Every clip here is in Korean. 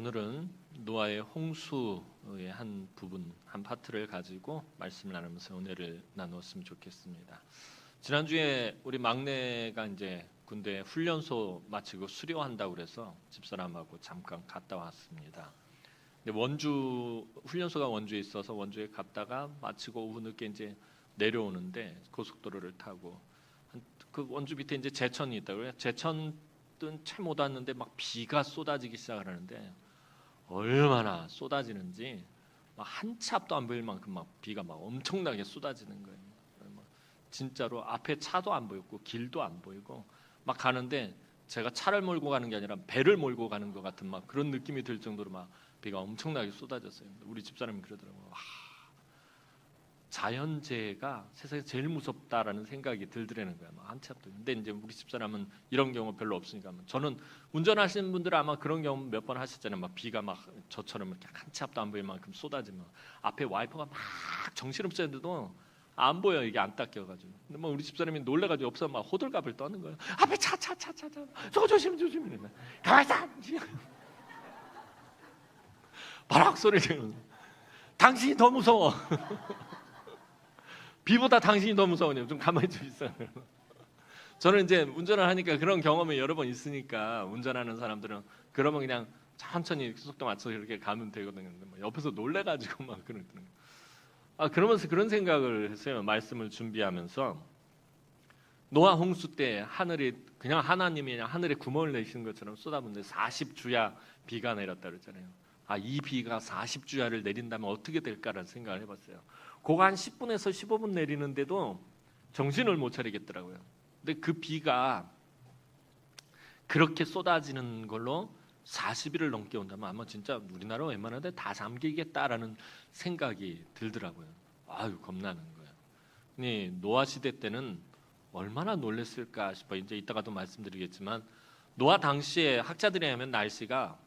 오늘은 노아의 홍수의 한 부분, 한 파트를 가지고 말씀을 나누면서 은혜를 나누었으면 좋겠습니다. 지난주에 우리 막내가 이제 군대 훈련소 마치고 수료한다고 그래서 집사람하고 잠깐 갔다 왔습니다. 근데 훈련소가 원주에 있어서 원주에 갔다가 마치고 오후 늦게 이제 내려오는데 고속도로를 타고 그 원주 밑에 이제 제천이 있다고요. 제천 채 못 왔는데 막 비가 쏟아지기 시작을 하는데 얼마나 쏟아지는지 막 한 치 앞도 안 보일 만큼 막 비가 막 엄청나게 쏟아지는 거예요. 진짜로 앞에 차도 안 보였고 길도 안 보이고 막 가는데 제가 차를 몰고 가는 게 아니라 배를 몰고 가는 것 같은 막 그런 느낌이 들 정도로 막 비가 엄청나게 쏟아졌어요. 우리 집사람이 그러더라고요. 와, 자연재해가 세상에 제일 무섭다라는 생각이 들더라는 거야. 막 한 치 앞도. 근데 이제 우리 집사람은 이런 경우 별로 없으니까 저는 운전하시는 분들은 아마 그런 경우 몇 번 하셨잖아요. 막 비가 막 저처럼 이렇게 한 치 앞도 안 보일 만큼 쏟아지면 앞에 와이퍼가 막 정신없었는데도 안 보여. 이게 안 닦여가지고. 근데 뭐 우리 집사람이 놀래가지고 없어 막 호들갑을 떠는 거예요. 앞에 차 저거 조심 이러면 가만있어. 바락 소리 지르면서 당신이 더 무서워. 비보다 당신이 더 무서우네요. 좀 가만히 좀 있어요. 저는 이제 운전을 하니까 그런 경험이 여러 번 있으니까 운전하는 사람들은 그러면 그냥 천천히 속도 맞춰서 이렇게 가면 되거든요. 근데 옆에서 놀래가지고 막 그러더라고요. 그러면서 그런 생각을 했어요. 말씀을 준비하면서 노아 홍수 때 하늘이 그냥 하나님이 그냥 하늘에 구멍을 내시는 것처럼 쏟아붓는데 40주야 비가 내렸다 그랬잖아요. 이 비가 40주야를 내린다면 어떻게 될까라는 생각을 해봤어요. 그거 한 10분에서 15분 내리는데도 정신을 못 차리겠더라고요. 근데 그 비가 그렇게 쏟아지는 걸로 40일을 넘게 온다면 아마 진짜 우리나라 웬만한 데 다 잠기겠다라는 생각이 들더라고요. 겁나는 거예요. 근데 노아 시대 때는 얼마나 놀랐을까 싶어요. 이제 이따가도 말씀드리겠지만 노아 당시에 학자들에 의하면 날씨가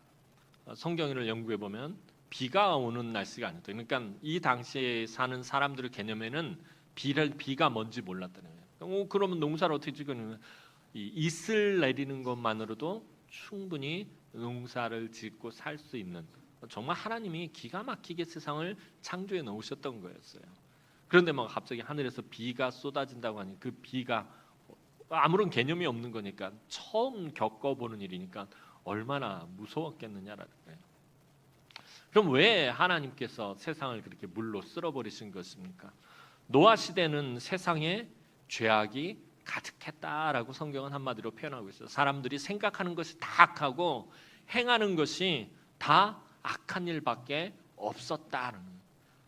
성경을 연구해 보면 비가 오는 날씨가 아니었다. 그러니까 이 당시에 사는 사람들의 개념에는 비가 뭔지 몰랐다는 거예요. 그러면 농사를 어떻게 짓냐면 이 이슬 내리는 것만으로도 충분히 농사를 짓고 살 수 있는 정말 하나님이 기가 막히게 세상을 창조해 놓으셨던 거였어요. 그런데 막 갑자기 하늘에서 비가 쏟아진다고 하니 그 비가 아무런 개념이 없는 거니까 처음 겪어보는 일이니까 얼마나 무서웠겠느냐라는 거예요. 그럼 왜 하나님께서 세상을 그렇게 물로 쓸어버리신 것입니까? 노아 시대는 세상에 죄악이 가득했다라고 성경은 한마디로 표현하고 있어요. 사람들이 생각하는 것이 다 악하고 행하는 것이 다 악한 일밖에 없었다는 거예요.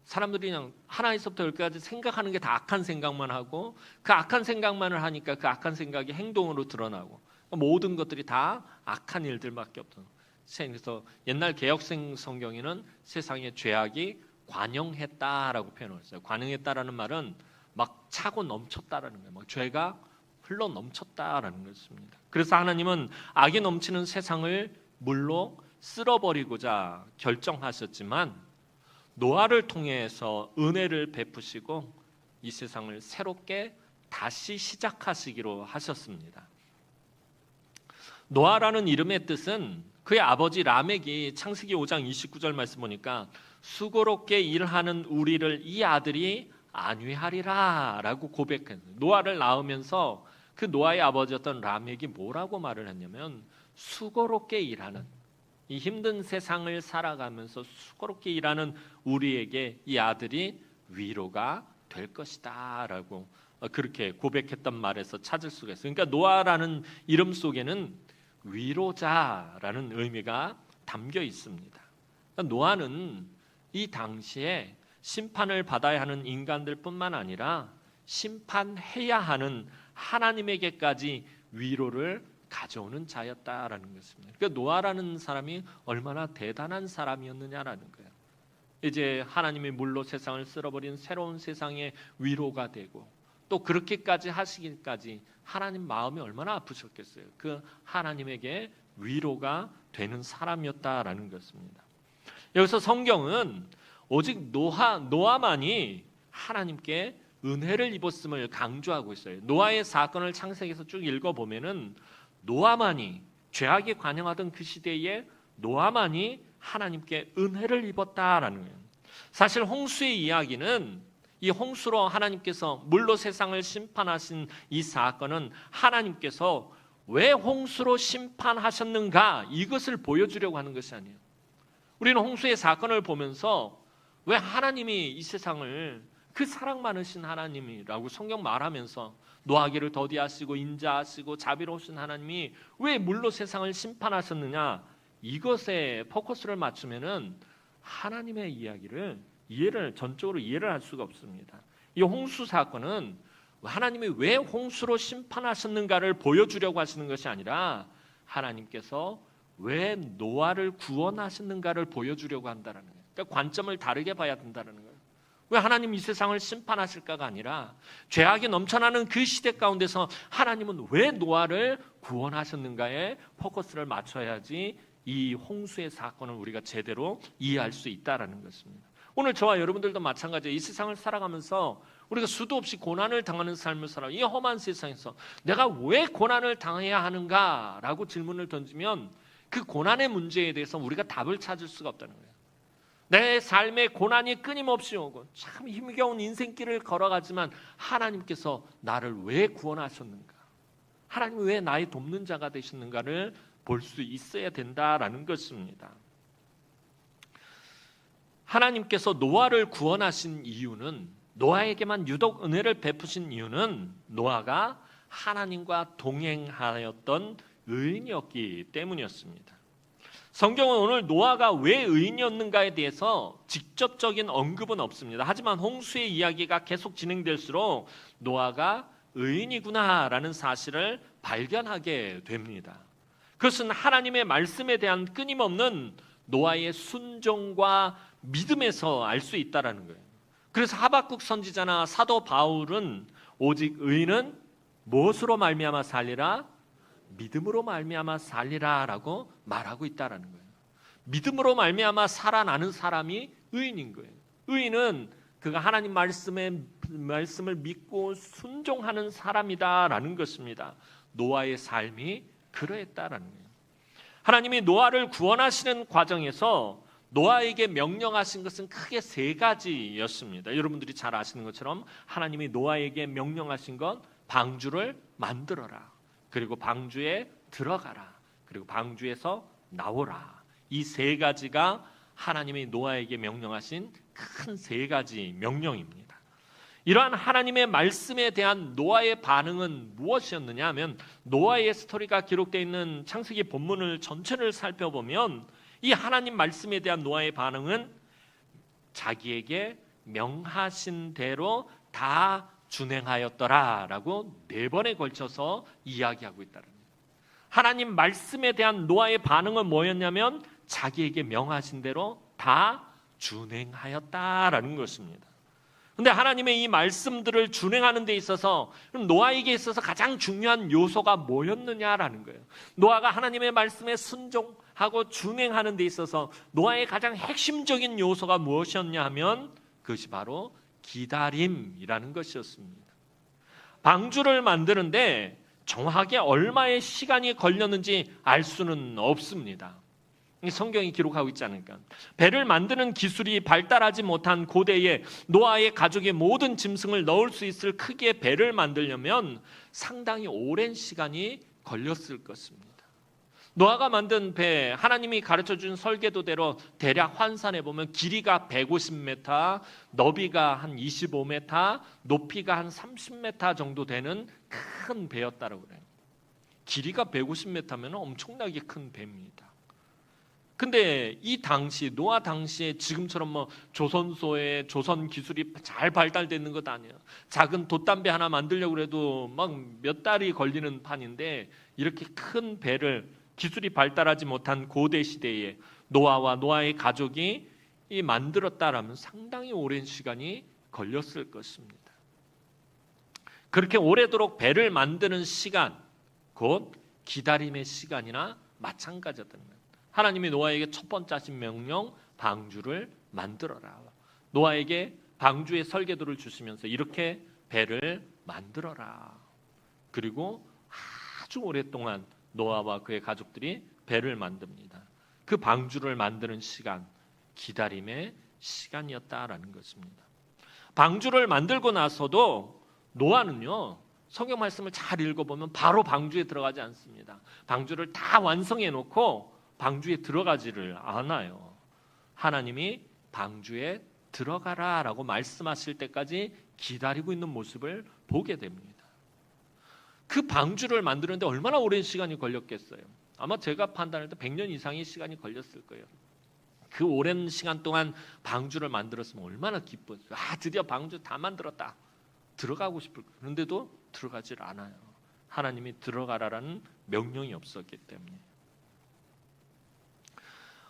사람들이 그냥 하나에서부터 열까지 생각하는 게 다 악한 생각만 하고 그 악한 생각만을 하니까 그 악한 생각이 행동으로 드러나고 모든 것들이 다 악한 일들밖에 없던. 그래서 옛날 개역생 성경에는 세상에 죄악이 관영했다라고 표현을 했어요. 관영했다라는 말은 막 차고 넘쳤다라는 거예요. 막 죄가 흘러 넘쳤다라는 것입니다. 그래서 하나님은 악이 넘치는 세상을 물로 쓸어버리고자 결정하셨지만 노아를 통해서 은혜를 베푸시고 이 세상을 새롭게 다시 시작하시기로 하셨습니다. 노아라는 이름의 뜻은 그의 아버지 라멕이 창세기 5장 29절 말씀 보니까 수고롭게 일하는 우리를 이 아들이 안위하리라 라고 고백했어요. 노아를 낳으면서 그 노아의 아버지였던 라멕이 뭐라고 말을 했냐면 수고롭게 일하는 이 힘든 세상을 살아가면서 수고롭게 일하는 우리에게 이 아들이 위로가 될 것이다 라고 그렇게 고백했던 말에서 찾을 수가 있어요. 그러니까 노아라는 이름 속에는 위로자라는 의미가 담겨 있습니다. 그러니까 노아는 이 당시에 심판을 받아야 하는 인간들 뿐만 아니라 심판해야 하는 하나님에게까지 위로를 가져오는 자였다라는 것입니다. 그러니까 노아라는 사람이 얼마나 대단한 사람이었느냐라는 거예요. 이제 하나님이 물로 세상을 쓸어버린 새로운 세상의 위로가 되고 또 그렇게까지 하시기까지 하나님 마음이 얼마나 아프셨겠어요. 그 하나님에게 위로가 되는 사람이었다라는 것입니다. 여기서 성경은 오직 노아만이 하나님께 은혜를 입었음을 강조하고 있어요. 노아의 사건을 창세기에서 쭉 읽어보면은 노아만이 죄악에 관영하던 그 시대에 노아만이 하나님께 은혜를 입었다라는 거예요. 사실 홍수의 이야기는, 이 홍수로 하나님께서 물로 세상을 심판하신 이 사건은 하나님께서 왜 홍수로 심판하셨는가, 이것을 보여주려고 하는 것이 아니에요. 우리는 홍수의 사건을 보면서 왜 하나님이 이 세상을, 그 사랑 많으신 하나님이라고 성경 말하면서 노하기를 더디하시고 인자하시고 자비로우신 하나님이 왜 물로 세상을 심판하셨느냐, 이것에 포커스를 맞추면은 하나님의 이야기를 전적으로 이해를 할 수가 없습니다. 이 홍수 사건은 하나님이 왜 홍수로 심판하셨는가를 보여주려고 하시는 것이 아니라 하나님께서 왜 노아를 구원하셨는가를 보여주려고 한다는 거예요. 그러니까 관점을 다르게 봐야 된다는 거예요. 왜 하나님 이 세상을 심판하실까가 아니라 죄악이 넘쳐나는 그 시대 가운데서 하나님은 왜 노아를 구원하셨는가에 포커스를 맞춰야지 이 홍수의 사건을 우리가 제대로 이해할 수 있다는 것입니다. 오늘 저와 여러분들도 마찬가지예요. 이 세상을 살아가면서 우리가 수도 없이 고난을 당하는 삶을 살아, 이 험한 세상에서 내가 왜 고난을 당해야 하는가라고 질문을 던지면 그 고난의 문제에 대해서 우리가 답을 찾을 수가 없다는 거예요. 내 삶에 고난이 끊임없이 오고 참 힘겨운 인생길을 걸어가지만 하나님께서 나를 왜 구원하셨는가, 하나님이 왜 나의 돕는 자가 되셨는가를 볼 수 있어야 된다라는 것입니다. 하나님께서 노아를 구원하신 이유는, 노아에게만 유독 은혜를 베푸신 이유는 노아가 하나님과 동행하였던 의인이었기 때문이었습니다. 성경은 오늘 노아가 왜 의인이었는가에 대해서 직접적인 언급은 없습니다. 하지만 홍수의 이야기가 계속 진행될수록 노아가 의인이구나라는 사실을 발견하게 됩니다. 그것은 하나님의 말씀에 대한 끊임없는 노아의 순종과 믿음에서 알 수 있다는 거예요. 그래서 하박국 선지자나 사도 바울은 오직 의인은 무엇으로 말미암아 살리라? 믿음으로 말미암아 살리라라고 말하고 있다는 거예요. 믿음으로 말미암아 살아나는 사람이 의인인 거예요. 의인은 그가 하나님 말씀을 믿고 순종하는 사람이다라는 것입니다. 노아의 삶이 그러했다라는 거예요. 하나님이 노아를 구원하시는 과정에서 노아에게 명령하신 것은 크게 세 가지였습니다. 여러분들이 잘 아시는 것처럼 하나님이 노아에게 명령하신 건 방주를 만들어라, 그리고 방주에 들어가라, 그리고 방주에서 나오라. 이 세 가지가 하나님이 노아에게 명령하신 큰 세 가지 명령입니다. 이러한 하나님의 말씀에 대한 노아의 반응은 무엇이었느냐 하면, 노아의 스토리가 기록되어 있는 창세기 본문을 전체를 살펴보면 이 하나님 말씀에 대한 노아의 반응은 자기에게 명하신 대로 다 준행하였더라라고 4번에 걸쳐서 이야기하고 있다는 거예요. 하나님 말씀에 대한 노아의 반응은 뭐였냐면 자기에게 명하신 대로 다 준행하였다라는 것입니다. 그런데 하나님의 이 말씀들을 준행하는 데 있어서, 그럼 노아에게 있어서 가장 중요한 요소가 뭐였느냐라는 거예요. 노아가 하나님의 말씀에 순종하고 준행하는 데 있어서 노아의 가장 핵심적인 요소가 무엇이었냐 하면 그것이 바로 기다림이라는 것이었습니다. 방주를 만드는데 정확하게 얼마의 시간이 걸렸는지 알 수는 없습니다. 성경이 기록하고 있지 않을까. 배를 만드는 기술이 발달하지 못한 고대에 노아의 가족의 모든 짐승을 넣을 수 있을 크기의 배를 만들려면 상당히 오랜 시간이 걸렸을 것입니다. 노아가 만든 배, 하나님이 가르쳐준 설계도대로 대략 환산해 보면 길이가 150m, 너비가 한 25m, 높이가 한 30m 정도 되는 큰 배였다고 그래요. 길이가 150m면 엄청나게 큰 배입니다. 근데 이 당시, 노아 당시에 지금처럼 뭐 조선소에 조선 기술이 잘 발달되는 것 아니에요. 작은 돛담배 하나 만들려고 해도 막 몇 달이 걸리는 판인데, 이렇게 큰 배를 기술이 발달하지 못한 고대 시대에 노아와 노아의 가족이 만들었다라면 상당히 오랜 시간이 걸렸을 것입니다. 그렇게 오래도록 배를 만드는 시간, 곧 기다림의 시간이나 마찬가지였던 거예요. 하나님이 노아에게 첫 번째 하신 명령, 방주를 만들어라. 노아에게 방주의 설계도를 주시면서 이렇게 배를 만들어라. 그리고 아주 오랫동안 노아와 그의 가족들이 배를 만듭니다. 그 방주를 만드는 시간, 기다림의 시간이었다라는 것입니다. 방주를 만들고 나서도 노아는요, 성경 말씀을 잘 읽어보면 바로 방주에 들어가지 않습니다. 방주를 다 완성해 놓고 방주에 들어가지를 않아요. 하나님이 방주에 들어가라 라고 말씀하실 때까지 기다리고 있는 모습을 보게 됩니다. 그 방주를 만드는데 얼마나 오랜 시간이 걸렸겠어요? 아마 제가 판단할 때 100년 이상의 시간이 걸렸을 거예요. 그 오랜 시간 동안 방주를 만들었으면 얼마나 기뻤어요. 드디어 방주 다 만들었다. 들어가고 싶을 거예요. 그런데도 들어가질 않아요. 하나님이 들어가라라는 명령이 없었기 때문에.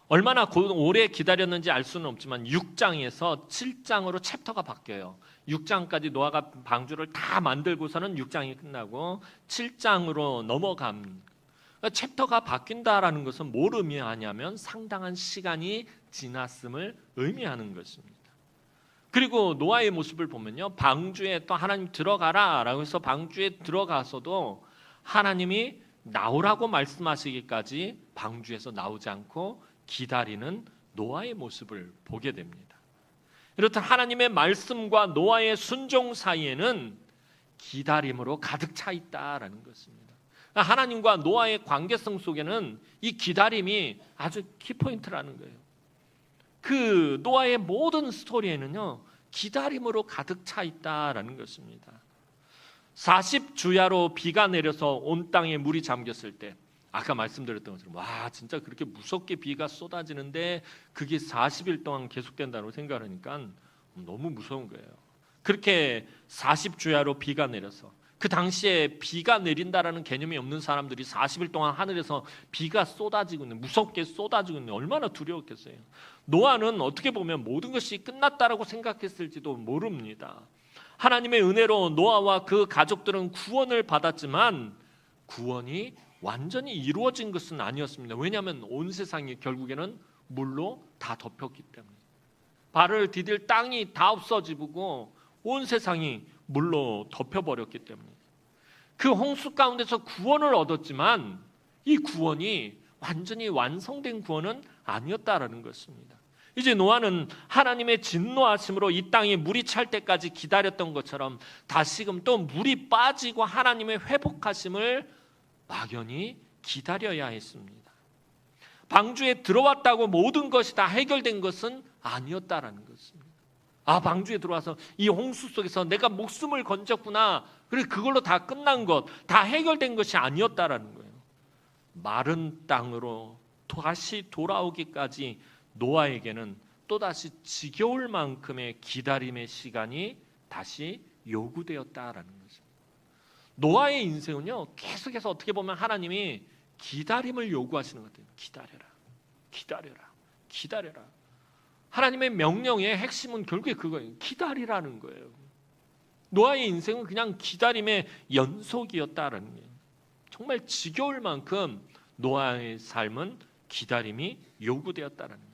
얼마나 오래 기다렸는지 알 수는 없지만 6장에서 7장으로 챕터가 바뀌어요. 6장까지 노아가 방주를 다 만들고서는 6장이 끝나고 7장으로 넘어간, 챕터가 바뀐다라는 것은 뭘 의미하냐면 상당한 시간이 지났음을 의미하는 것입니다. 그리고 노아의 모습을 보면요, 방주에 또 하나님 들어가라 라고 해서 방주에 들어가서도 하나님이 나오라고 말씀하시기까지 방주에서 나오지 않고 기다리는 노아의 모습을 보게 됩니다. 이렇듯 하나님의 말씀과 노아의 순종 사이에는 기다림으로 가득 차 있다라는 것입니다. 하나님과 노아의 관계성 속에는 이 기다림이 아주 키포인트라는 거예요. 그 노아의 모든 스토리에는요, 기다림으로 가득 차 있다라는 것입니다. 40주야로 비가 내려서 온 땅에 물이 잠겼을 때, 아까 말씀드렸던 것처럼 진짜 그렇게 무섭게 비가 쏟아지는데 그게 40일 동안 계속된다고 생각하니까 너무 무서운 거예요. 그렇게 40주야로 비가 내려서, 그 당시에 비가 내린다라는 개념이 없는 사람들이 40일 동안 하늘에서 비가 쏟아지고 있는, 무섭게 쏟아지고 있는, 얼마나 두려웠겠어요. 노아는 어떻게 보면 모든 것이 끝났다라고 생각했을지도 모릅니다. 하나님의 은혜로 노아와 그 가족들은 구원을 받았지만 구원이 완전히 이루어진 것은 아니었습니다. 왜냐하면 온 세상이 결국에는 물로 다 덮였기 때문에, 발을 디딜 땅이 다 없어지고 온 세상이 물로 덮여버렸기 때문에, 그 홍수 가운데서 구원을 얻었지만 이 구원이 완전히 완성된 구원은 아니었다라는 것입니다. 이제 노아는 하나님의 진노하심으로 이 땅에 물이 찰 때까지 기다렸던 것처럼 다시금 또 물이 빠지고 하나님의 회복하심을 막연히 기다려야 했습니다. 방주에 들어왔다고 모든 것이 다 해결된 것은 아니었다라는 것입니다. 방주에 들어와서 이 홍수 속에서 내가 목숨을 건졌구나, 그래 그걸로 다 끝난 것, 다 해결된 것이 아니었다라는 거예요. 마른 땅으로 다시 돌아오기까지 노아에게는 또다시 지겨울 만큼의 기다림의 시간이 다시 요구되었다라는 거죠. 노아의 인생은요, 계속해서 어떻게 보면 하나님이 기다림을 요구하시는 것 같아요. 기다려라, 기다려라, 기다려라. 하나님의 명령의 핵심은 결국에 그거예요. 기다리라는 거예요. 노아의 인생은 그냥 기다림의 연속이었다라는 거예요. 정말 지겨울 만큼 노아의 삶은 기다림이 요구되었다라는 거예요.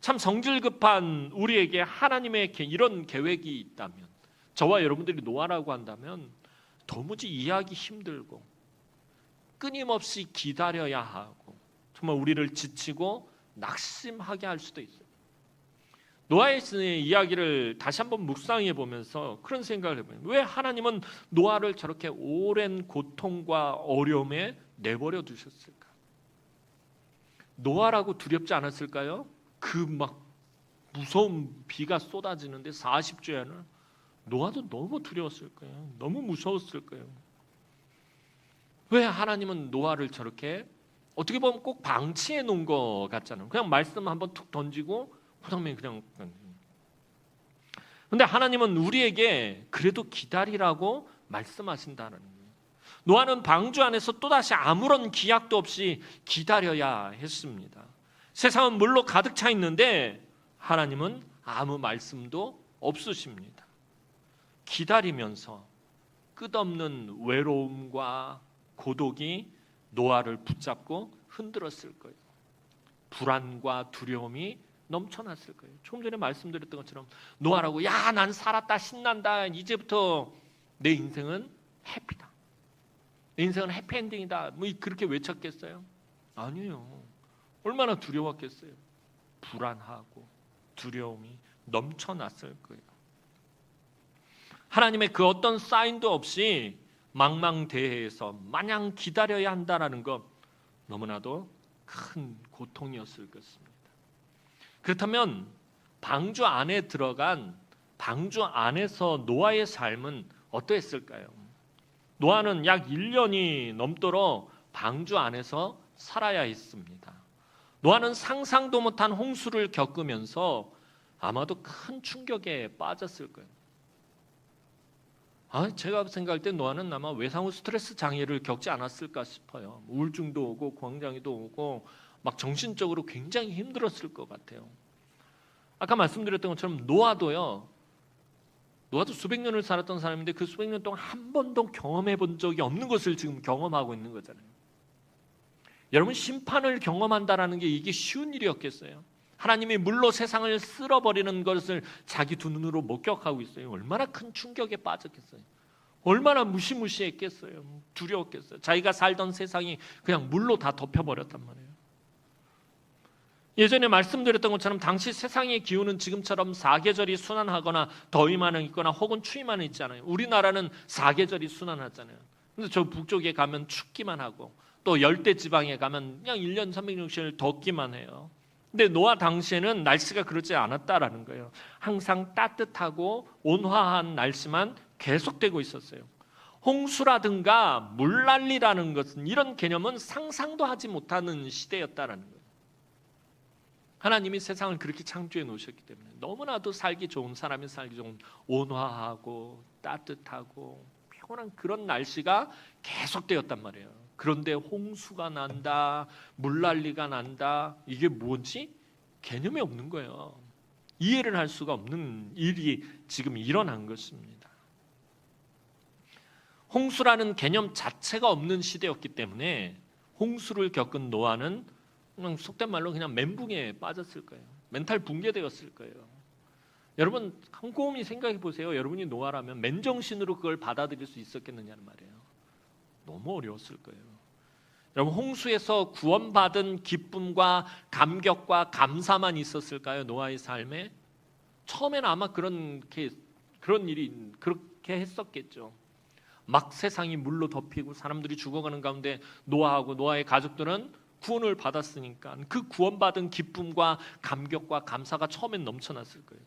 참 성질급한 우리에게 하나님의 이런 계획이 있다면, 저와 여러분들이 노아라고 한다면 도무지 이해하기 힘들고 끊임없이 기다려야 하고 정말 우리를 지치고 낙심하게 할 수도 있어요. 노아의 이야기를 다시 한번 묵상해 보면서 그런 생각을 해봐요. 왜 하나님은 노아를 저렇게 오랜 고통과 어려움에 내버려 두셨을까? 노아라고 두렵지 않았을까요? 그 막 무서운 비가 쏟아지는데 40주야는 노아도 너무 두려웠을 거예요. 너무 무서웠을 거예요. 왜 하나님은 노아를 저렇게 어떻게 보면 꼭 방치해 놓은 것 같잖아요. 그냥 말씀 한번 툭 던지고 그다음에 그냥. 근데 하나님은 우리에게 그래도 기다리라고 말씀하신다는 거예요. 노아는 방주 안에서 또다시 아무런 기약도 없이 기다려야 했습니다. 세상은 물로 가득 차 있는데 하나님은 아무 말씀도 없으십니다. 기다리면서 끝없는 외로움과 고독이 노아를 붙잡고 흔들었을 거예요. 불안과 두려움이 넘쳐났을 거예요. 조금 전에 말씀드렸던 것처럼 노아라고 난 살았다, 신난다, 이제부터 내 인생은 해피다, 내 인생은 해피엔딩이다, 그렇게 외쳤겠어요? 아니에요. 얼마나 두려웠겠어요. 불안하고 두려움이 넘쳐났을 거예요. 하나님의 그 어떤 사인도 없이 망망대해에서 마냥 기다려야 한다는 것, 너무나도 큰 고통이었을 것입니다. 그렇다면 방주 안에 들어간 방주 안에서 노아의 삶은 어떠했을까요? 노아는 약 1년이 넘도록 방주 안에서 살아야 했습니다. 노아는 상상도 못한 홍수를 겪으면서 아마도 큰 충격에 빠졌을 거예요. 제가 생각할 때 노아는 아마 외상후 스트레스 장애를 겪지 않았을까 싶어요. 우울증도 오고 광장이도 오고 막 정신적으로 굉장히 힘들었을 것 같아요. 아까 말씀드렸던 것처럼 노아도 수백 년을 살았던 사람인데 그 수백 년 동안 한 번도 경험해 본 적이 없는 것을 지금 경험하고 있는 거잖아요. 여러분, 심판을 경험한다라는 게 이게 쉬운 일이었겠어요? 하나님이 물로 세상을 쓸어버리는 것을 자기 두 눈으로 목격하고 있어요. 얼마나 큰 충격에 빠졌겠어요? 얼마나 무시무시했겠어요? 두려웠겠어요? 자기가 살던 세상이 그냥 물로 다 덮여버렸단 말이에요. 예전에 말씀드렸던 것처럼 당시 세상의 기후는 지금처럼 사계절이 순환하거나 더위만 있거나 혹은 추위만 있지 않아요. 우리나라는 사계절이 순환하잖아요. 근데 저 북쪽에 가면 춥기만 하고 또 열대 지방에 가면 그냥 1년 360일 덥기만 해요. 근데 노아 당시에는 날씨가 그렇지 않았다라는 거예요. 항상 따뜻하고 온화한 날씨만 계속되고 있었어요. 홍수라든가 물난리라는 것은, 이런 개념은 상상도 하지 못하는 시대였다라는 거예요. 하나님이 세상을 그렇게 창조해 놓으셨기 때문에 너무나도 살기 좋은, 사람이 살기 좋은 온화하고 따뜻하고 평온한 그런 날씨가 계속되었단 말이에요. 그런데 홍수가 난다, 물난리가 난다, 이게 뭐지? 개념이 없는 거예요. 이해를 할 수가 없는 일이 지금 일어난 것입니다. 홍수라는 개념 자체가 없는 시대였기 때문에 홍수를 겪은 노아는 그냥 속된 말로 그냥 멘붕에 빠졌을 거예요. 멘탈 붕괴되었을 거예요. 여러분, 곰곰이 생각해 보세요. 여러분이 노아라면 맨정신으로 그걸 받아들일 수 있었겠느냐는 말이에요. 너무 어려웠을 거예요. 여러분, 홍수에서 구원받은 기쁨과 감격과 감사만 있었을까요? 노아의 삶에? 처음에는 아마 그런 일이 그렇게 했었겠죠. 막 세상이 물로 덮이고 사람들이 죽어가는 가운데 노아하고 노아의 가족들은 구원을 받았으니까 그 구원받은 기쁨과 감격과 감사가 처음엔 넘쳐났을 거예요.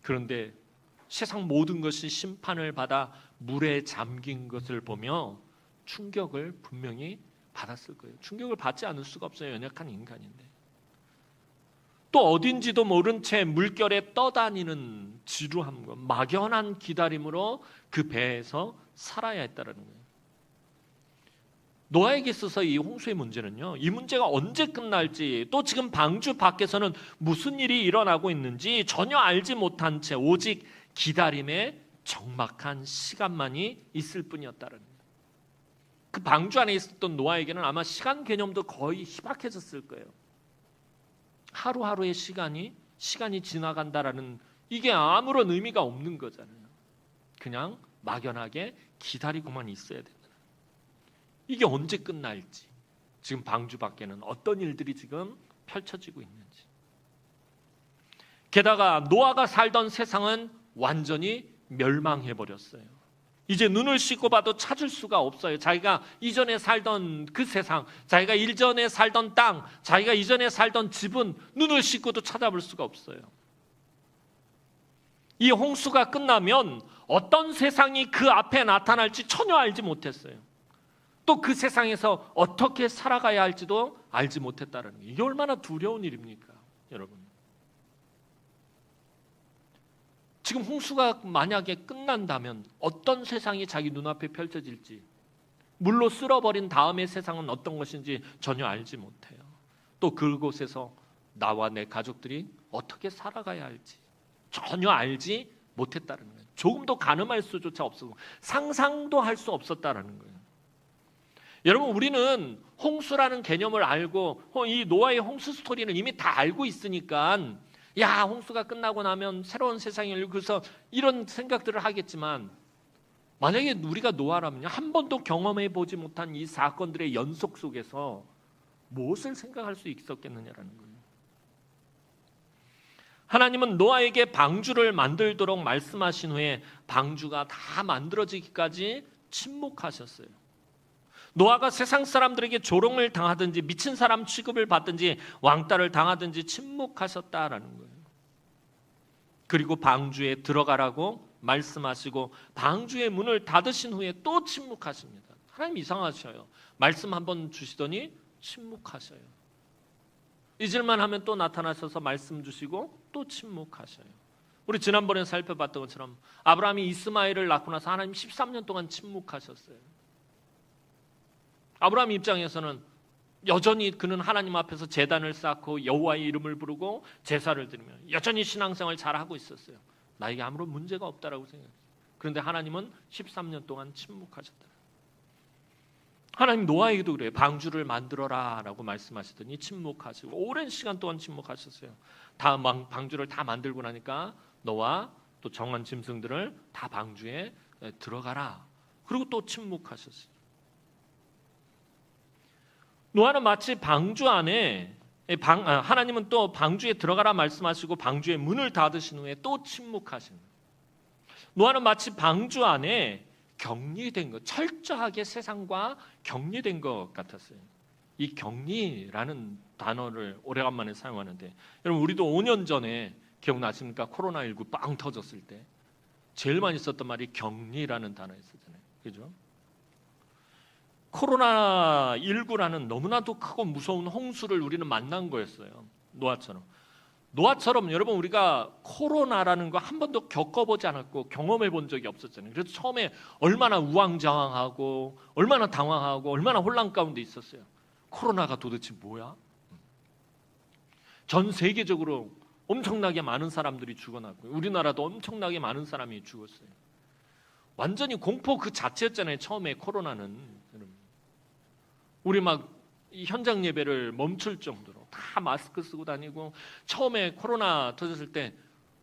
그런데 세상 모든 것이 심판을 받아 물에 잠긴 것을 보며 충격을 분명히 받았을 거예요. 충격을 받지 않을 수가 없어요. 연약한 인간인데. 또 어딘지도 모른 채 물결에 떠다니는 지루함과 막연한 기다림으로 그 배에서 살아야 했다는 거예요. 노아에게 있어서 이 홍수의 문제는요, 이 문제가 언제 끝날지, 또 지금 방주 밖에서는 무슨 일이 일어나고 있는지 전혀 알지 못한 채 오직 기다림에 적막한 시간만이 있을 뿐이었다는 거예요. 그 방주 안에 있었던 노아에게는 아마 시간 개념도 거의 희박해졌을 거예요. 하루하루의 시간이 지나간다라는, 이게 아무런 의미가 없는 거잖아요. 그냥 막연하게 기다리고만 있어야 된다. 이게 언제 끝날지, 지금 방주 밖에는 어떤 일들이 지금 펼쳐지고 있는지. 게다가 노아가 살던 세상은 완전히 멸망해버렸어요. 이제 눈을 씻고 봐도 찾을 수가 없어요. 자기가 이전에 살던 그 세상, 자기가 이전에 살던 땅, 자기가 이전에 살던 집은 눈을 씻고도 찾아볼 수가 없어요. 이 홍수가 끝나면 어떤 세상이 그 앞에 나타날지 전혀 알지 못했어요. 또 그 세상에서 어떻게 살아가야 할지도 알지 못했다는 거예요. 이게 얼마나 두려운 일입니까, 여러분? 지금 홍수가 만약에 끝난다면 어떤 세상이 자기 눈앞에 펼쳐질지, 물로 쓸어버린 다음의 세상은 어떤 것인지 전혀 알지 못해요. 또 그곳에서 나와 내 가족들이 어떻게 살아가야 할지 전혀 알지 못했다는 거예요. 조금도 가늠할 수조차 없었고 상상도 할 수 없었다는 거예요. 여러분, 우리는 홍수라는 개념을 알고 이 노아의 홍수 스토리는 이미 다 알고 있으니까, 야, 홍수가 끝나고 나면 새로운 세상이 열리고, 그래서 이런 생각들을 하겠지만, 만약에 우리가 노아라면요, 한 번도 경험해 보지 못한 이 사건들의 연속 속에서 무엇을 생각할 수 있었겠느냐라는 거예요. 하나님은 노아에게 방주를 만들도록 말씀하신 후에 방주가 다 만들어지기까지 침묵하셨어요. 노아가 세상 사람들에게 조롱을 당하든지 미친 사람 취급을 받든지 왕따를 당하든지 침묵하셨다라는 거예요. 그리고 방주에 들어가라고 말씀하시고 방주의 문을 닫으신 후에 또 침묵하십니다. 하나님 이상하셔요. 말씀 한번 주시더니 침묵하셔요. 잊을만 하면 또 나타나셔서 말씀 주시고 또 침묵하셔요. 우리 지난번에 살펴봤던 것처럼 아브라함이 이스마엘을 낳고 나서 하나님 13년 동안 침묵하셨어요. 아브라함 입장에서는 여전히 그는 하나님 앞에서 제단을 쌓고 여호와의 이름을 부르고 제사를 드리며 여전히 신앙생활을 잘하고 있었어요. 나에게 아무런 문제가 없다라고 생각했어요. 그런데 하나님은 13년 동안 침묵하셨다. 하나님 노아에게도 그래요. 방주를 만들어라 라고 말씀하시더니 침묵하시고 오랜 시간 동안 침묵하셨어요. 다 방주를 다 만들고 나니까 노아 또 정한 짐승들을 다 방주에 들어가라. 그리고 또 침묵하셨어요. 노아는 마치 방주 안에 하나님은 또 방주에 들어가라 말씀하시고 방주의 문을 닫으신 후에 또 침묵하신 거예요. 노아는 마치 방주 안에 격리된 것, 철저하게 세상과 격리된 것 같았어요. 이 격리라는 단어를 오래간만에 사용하는데 여러분 우리도 5년 전에 기억나십니까? 코로나19 빵 터졌을 때 제일 많이 썼던 말이 격리라는 단어였었잖아요. 그죠? 코로나19라는 너무나도 크고 무서운 홍수를 우리는 만난 거였어요. 노아처럼 여러분 우리가 코로나라는 거 한 번도 겪어보지 않았고 경험해 본 적이 없었잖아요. 그래서 처음에 얼마나 우왕좌왕하고 얼마나 당황하고 얼마나 혼란 가운데 있었어요. 코로나가 도대체 뭐야? 전 세계적으로 엄청나게 많은 사람들이 죽어났고요. 우리나라도 엄청나게 많은 사람이 죽었어요. 완전히 공포 그 자체였잖아요. 처음에 코로나는. 우리 막 현장 예배를 멈출 정도로 다 마스크 쓰고 다니고 처음에 코로나 터졌을 때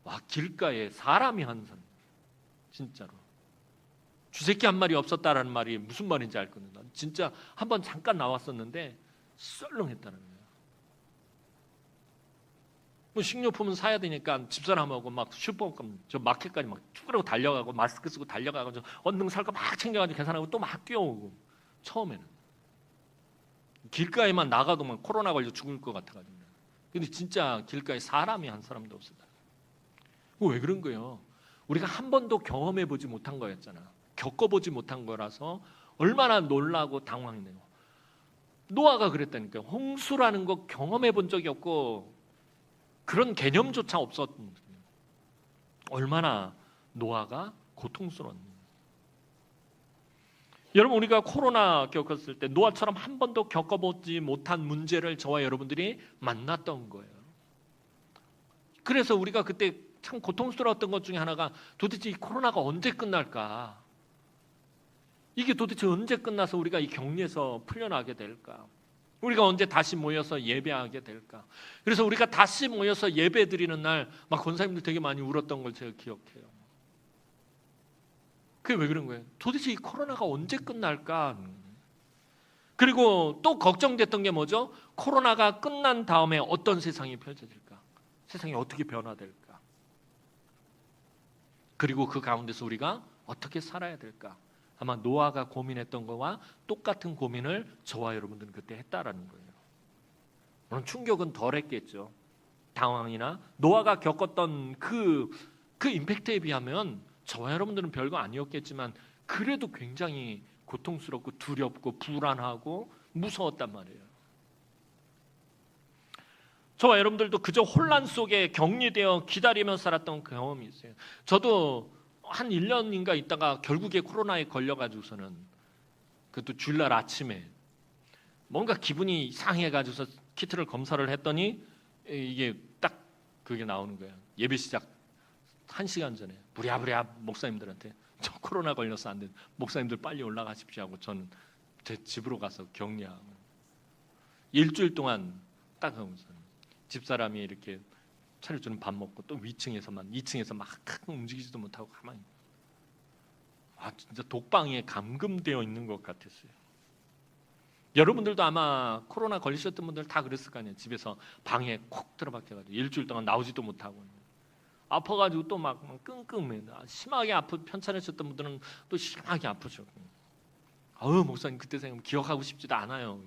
와 길가에 사람이 한 선 진짜로 쥐새끼 한 마리 없었다라는 말이 무슨 말인지 알거든요. 진짜 한번 잠깐 나왔었는데 썰렁했다는 거예요. 뭐 식료품은 사야 되니까 집사람하고 막 슈퍼마켓 저 마켓까지 막 쭈그러고 달려가고 마스크 쓰고 달려가고 언능 살 거 막 챙겨가지고 계산하고 또 막 뛰어오고 처음에는 길가에만 나가도 막 코로나 걸려 죽을 것 같아가지고. 근데 진짜 길가에 사람이 한 사람도 없었다. 왜 그런 거예요? 우리가 한 번도 경험해보지 못한 거였잖아. 겪어보지 못한 거라서 얼마나 놀라고 당황했네요. 노아가 그랬다니까요. 홍수라는 거 경험해본 적이 없고 그런 개념조차 없었던 거예요. 얼마나 노아가 고통스러웠는지. 여러분 우리가 코로나 겪었을 때 노아처럼 한 번도 겪어보지 못한 문제를 저와 여러분들이 만났던 거예요. 그래서 우리가 그때 참 고통스러웠던 것 중에 하나가 도대체 이 코로나가 언제 끝날까? 이게 도대체 언제 끝나서 우리가 이 격리에서 풀려나게 될까? 우리가 언제 다시 모여서 예배하게 될까? 그래서 우리가 다시 모여서 예배 드리는 날 막 권사님들 되게 많이 울었던 걸 제가 기억해요. 그게 왜 그런 거예요? 도대체 이 코로나가 언제 끝날까? 그리고 또 걱정됐던 게 뭐죠? 코로나가 끝난 다음에 어떤 세상이 펼쳐질까? 세상이 어떻게 변화될까? 그리고 그 가운데서 우리가 어떻게 살아야 될까? 아마 노아가 고민했던 거와 똑같은 고민을 저와 여러분들은 그때 했다라는 거예요. 물론 충격은 덜했겠죠. 당황이나 노아가 겪었던 그 임팩트에 비하면 저와 여러분들은 별거 아니었겠지만 그래도 굉장히 고통스럽고 두렵고 불안하고 무서웠단 말이에요. 저와 여러분들도 그저 혼란 속에 격리되어 기다리며 살았던 경험이 있어요. 저도 한 1년인가 있다가 결국에 코로나에 걸려가지고서는 그것도 주일날 아침에 뭔가 기분이 이상해가지고서 키트를 검사를 했더니 이게 딱 그게 나오는 거예요. 예배 시작 1시간 전에 부랴부랴 목사님들한테 저 코로나 걸려서 안 돼. 목사님들 빨리 올라가십시오 하고 저는 제 집으로 가서 격리하고 일주일 동안 딱 하고서 집사람이 이렇게 차려주는 밥 먹고 또 위층에서만 2층에서 막 움직이지도 못하고 가만히 진짜 독방에 감금되어 있는 것 같았어요. 여러분들도 아마 코로나 걸리셨던 분들 다 그랬을 거 아니에요. 집에서 방에 콕 들어박혀가지고 일주일 동안 나오지도 못하고 아파가지고 또 막 끙끙 심하게 편찮으셨던 분들은 또 심하게 아프죠. 목사님 그때 생각하면 기억하고 싶지도 않아요.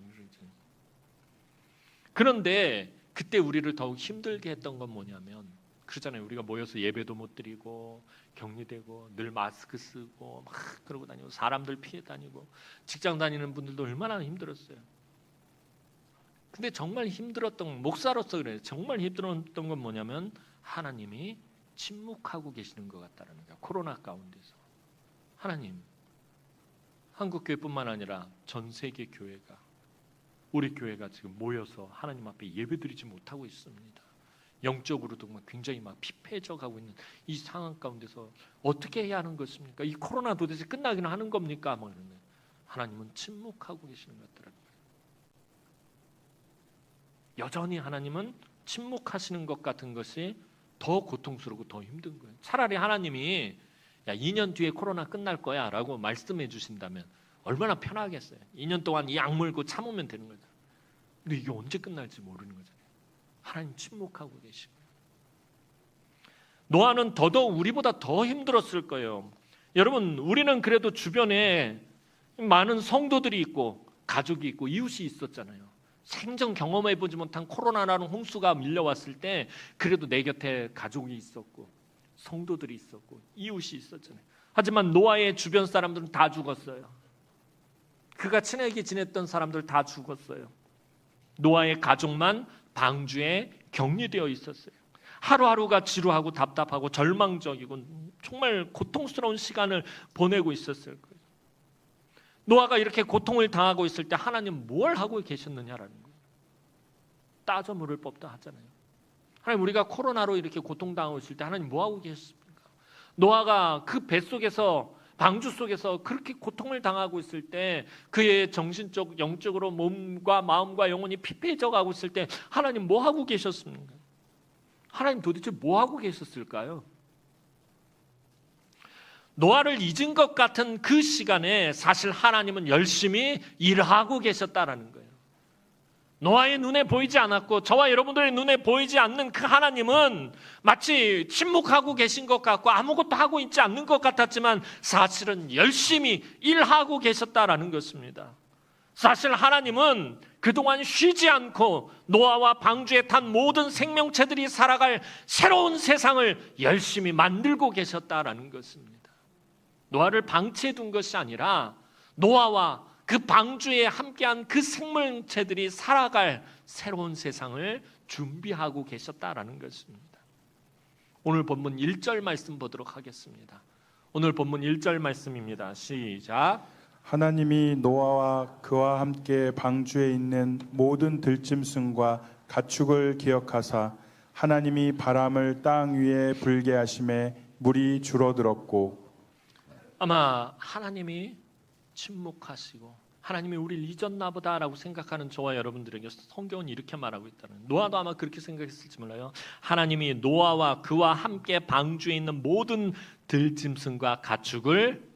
그런데 그때 우리를 더욱 힘들게 했던 건 뭐냐면 그러잖아요. 우리가 모여서 예배도 못 드리고 격리되고 늘 마스크 쓰고 막 그러고 다니고 사람들 피해 다니고 직장 다니는 분들도 얼마나 힘들었어요. 근데 정말 힘들었던 목사로서 그래요. 정말 힘들었던 건 뭐냐면 하나님이 침묵하고 계시는 것 같다는 거예요. 코로나 가운데서 하나님 한국 교회뿐만 아니라 전 세계 교회가 우리 교회가 지금 모여서 하나님 앞에 예배드리지 못하고 있습니다. 영적으로도 굉장히 피폐해져 가고 있는 이 상황 가운데서 어떻게 해야 하는 것입니까? 이 코로나 도대체 끝나기는 하는 겁니까? 이러는데 하나님은 침묵하고 계시는 것 같더라고요. 여전히 하나님은 침묵하시는 것 같은 것이 더 고통스럽고 더 힘든 거예요. 차라리 하나님이 야 2년 뒤에 코로나 끝날 거야 라고 말씀해 주신다면 얼마나 편하겠어요. 2년 동안 이 악물고 참으면 되는 거죠. 근데 이게 언제 끝날지 모르는 거잖아요. 하나님 침묵하고 계시고 노아는 더더욱 우리보다 더 힘들었을 거예요. 여러분 우리는 그래도 주변에 많은 성도들이 있고 가족이 있고 이웃이 있었잖아요. 생전 경험해보지 못한 코로나라는 홍수가 밀려왔을 때 그래도 내 곁에 가족이 있었고 성도들이 있었고 이웃이 있었잖아요. 하지만 노아의 주변 사람들은 다 죽었어요. 그가 친하게 지냈던 사람들 다 죽었어요. 노아의 가족만 방주에 격리되어 있었어요. 하루하루가 지루하고 답답하고 절망적이고 정말 고통스러운 시간을 보내고 있었을 거예요. 노아가 이렇게 고통을 당하고 있을 때 하나님 뭘 하고 계셨느냐라는 거예요. 따져 물을 법도 하잖아요. 하나님 우리가 코로나로 이렇게 고통당하고 있을 때 하나님 뭐 하고 계셨습니까? 노아가 그 뱃속에서 방주 속에서 그렇게 고통을 당하고 있을 때 그의 정신적 영적으로 몸과 마음과 영혼이 피폐해져 가고 있을 때 하나님 뭐 하고 계셨습니까? 하나님 도대체 뭐 하고 계셨을까요? 노아를 잊은 것 같은 그 시간에 사실 하나님은 열심히 일하고 계셨다라는 거예요. 노아의 눈에 보이지 않았고 저와 여러분들의 눈에 보이지 않는 그 하나님은 마치 침묵하고 계신 것 같고 아무것도 하고 있지 않는 것 같았지만 사실은 열심히 일하고 계셨다라는 것입니다. 사실 하나님은 그동안 쉬지 않고 노아와 방주에 탄 모든 생명체들이 살아갈 새로운 세상을 열심히 만들고 계셨다라는 것입니다. 노아를 방치해 둔 것이 아니라 노아와 그 방주에 함께한 그 생명체들이 살아갈 새로운 세상을 준비하고 계셨다라는 것입니다. 오늘 본문 1절 말씀 보도록 하겠습니다. 오늘 본문 1절 말씀입니다. 시작. 하나님이 노아와 그와 함께 방주에 있는 모든 들짐승과 가축을 기억하사 하나님이 바람을 땅 위에 불게 하심에 물이 줄어들었고. 아마 하나님이 침묵하시고 하나님이 우리를 잊었나 보다라고 생각하는 저와 여러분들에게 성경은 이렇게 말하고 있다는, 노아도 아마 그렇게 생각했을지 몰라요. 하나님이 노아와 그와 함께 방주에 있는 모든 들짐승과 가축을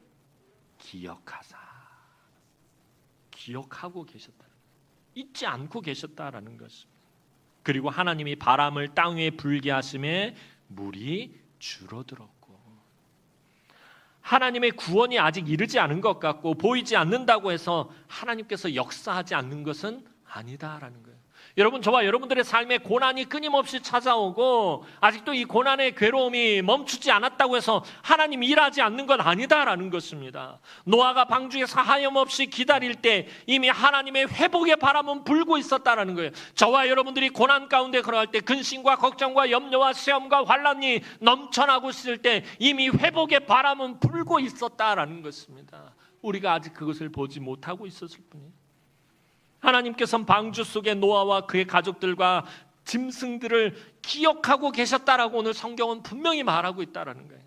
기억하고 계셨다, 잊지 않고 계셨다라는 것입니다. 그리고 하나님이 바람을 땅 위에 불게 하심에 물이 줄어들었고, 하나님의 구원이 아직 이르지 않은 것 같고 보이지 않는다고 해서 하나님께서 역사하지 않는 것은 아니다라는 거예요. 여러분, 저와 여러분들의 삶에 고난이 끊임없이 찾아오고 아직도 이 고난의 괴로움이 멈추지 않았다고 해서 하나님이 일하지 않는 건 아니다라는 것입니다. 노아가 방주에서 하염없이 기다릴 때 이미 하나님의 회복의 바람은 불고 있었다라는 거예요. 저와 여러분들이 고난 가운데 걸어갈 때 근심과 걱정과 염려와 시험과 환난이 넘쳐나고 있을 때 이미 회복의 바람은 불고 있었다라는 것입니다. 우리가 아직 그것을 보지 못하고 있었을 뿐이에요. 하나님께서는 방주 속에 노아와 그의 가족들과 짐승들을 기억하고 계셨다라고 오늘 성경은 분명히 말하고 있다라는 거예요.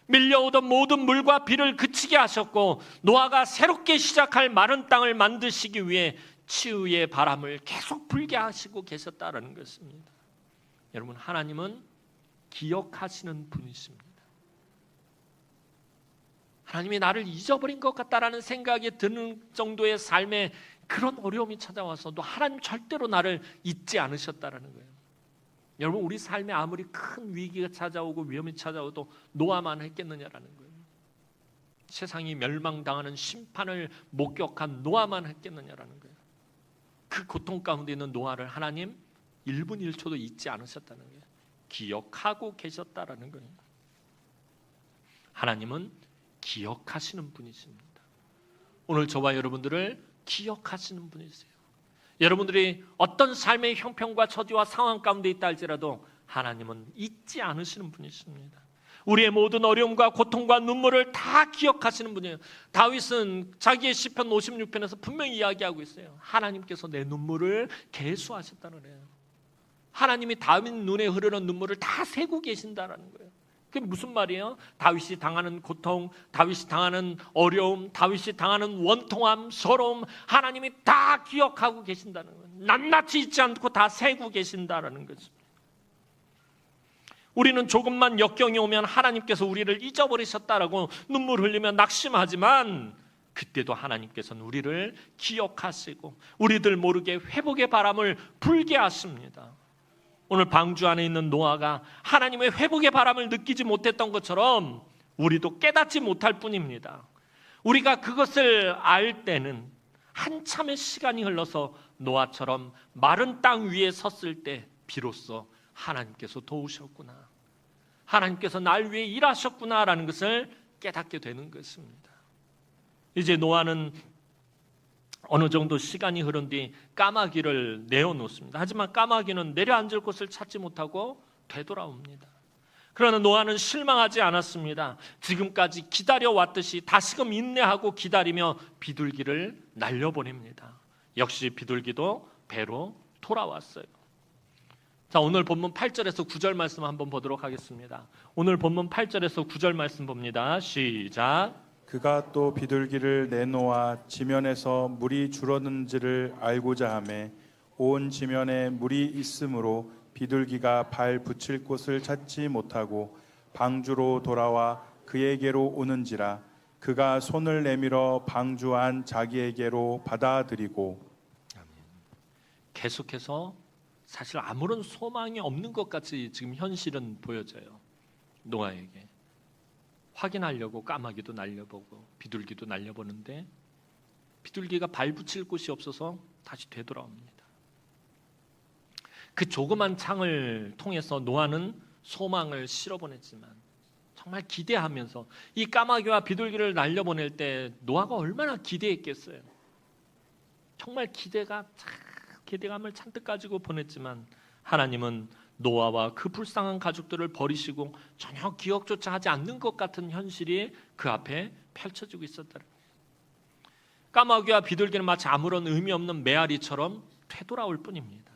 밀려오던 모든 물과 비를 그치게 하셨고 노아가 새롭게 시작할 마른 땅을 만드시기 위해 치유의 바람을 계속 불게 하시고 계셨다라는 것입니다. 여러분, 하나님은 기억하시는 분이십니다. 하나님이 나를 잊어버린 것 같다라는 생각이 드는 정도의 삶에 그런 어려움이 찾아와서도 하나님 절대로 나를 잊지 않으셨다라는 거예요. 여러분, 우리 삶에 아무리 큰 위기가 찾아오고 위험이 찾아오도 노아만 했겠느냐라는 거예요. 세상이 멸망당하는 심판을 목격한 노아만 했겠느냐라는 거예요. 그 고통 가운데 있는 노아를 하나님 1분 1초도 잊지 않으셨다는 거예요. 기억하고 계셨다라는 거예요. 하나님은 기억하시는 분이십니다. 오늘 저와 여러분들을 기억하시는 분이세요. 여러분들이 어떤 삶의 형편과 처지와 상황 가운데 있다 할지라도 하나님은 잊지 않으시는 분이십니다. 우리의 모든 어려움과 고통과 눈물을 다 기억하시는 분이에요. 다윗은 자기의 시편 56편에서 분명히 이야기하고 있어요. 하나님께서 내 눈물을 계수하셨다는 거예요. 하나님이 다윗 눈에 흐르는 눈물을 다 세고 계신다는 거예요. 그게 무슨 말이에요? 다윗이 당하는 고통, 다윗이 당하는 어려움, 다윗이 당하는 원통함, 서러움, 하나님이 다 기억하고 계신다는 거예요. 낱낱이 잊지 않고 다 세고 계신다는 거죠. 우리는 조금만 역경이 오면 하나님께서 우리를 잊어버리셨다라고 눈물 흘리며 낙심하지만, 그때도 하나님께서는 우리를 기억하시고 우리들 모르게 회복의 바람을 불게 하십니다. 오늘 방주 안에 있는 노아가 하나님의 회복의 바람을 느끼지 못했던 것처럼 우리도 깨닫지 못할 뿐입니다. 우리가 그것을 알 때는 한참의 시간이 흘러서 노아처럼 마른 땅 위에 섰을 때 비로소 하나님께서 도우셨구나, 하나님께서 날 위해 일하셨구나라는 것을 깨닫게 되는 것입니다. 이제 노아는 어느 정도 시간이 흐른 뒤 까마귀를 내어놓습니다. 하지만 까마귀는 내려앉을 곳을 찾지 못하고 되돌아옵니다. 그러나 노아는 실망하지 않았습니다. 지금까지 기다려왔듯이 다시금 인내하고 기다리며 비둘기를 날려보냅니다. 역시 비둘기도 배로 돌아왔어요. 자, 오늘 본문 8절에서 9절 말씀 한번 보도록 하겠습니다. 오늘 본문 8절에서 9절 말씀 봅니다. 시작. 그가 또 비둘기를 내놓아 지면에서 물이 줄었는지를 알고자 하매 온 지면에 물이 있으므로 비둘기가 발 붙일 곳을 찾지 못하고 방주로 돌아와 그에게로 오는지라 그가 손을 내밀어 방주 안 자기에게로 받아들이고. 계속해서 사실 아무런 소망이 없는 것 같이 지금 현실은 보여져요. 노아에게 확인하려고 까마귀도 날려보고 비둘기도 날려보는데 비둘기가 발 붙일 곳이 없어서 다시 되돌아옵니다. 그 조그만 창을 통해서 노아는 소망을 실어보냈지만 정말 기대하면서 이 까마귀와 비둘기를 날려보낼 때 노아가 얼마나 기대했겠어요. 정말 기대감을 잔뜩 가지고 보냈지만 하나님은 노아와 그 불쌍한 가족들을 버리시고 전혀 기억조차 하지 않는 것 같은 현실이 그 앞에 펼쳐지고 있었다는 거예요. 까마귀와 비둘기는 마치 아무런 의미 없는 메아리처럼 되돌아올 뿐입니다.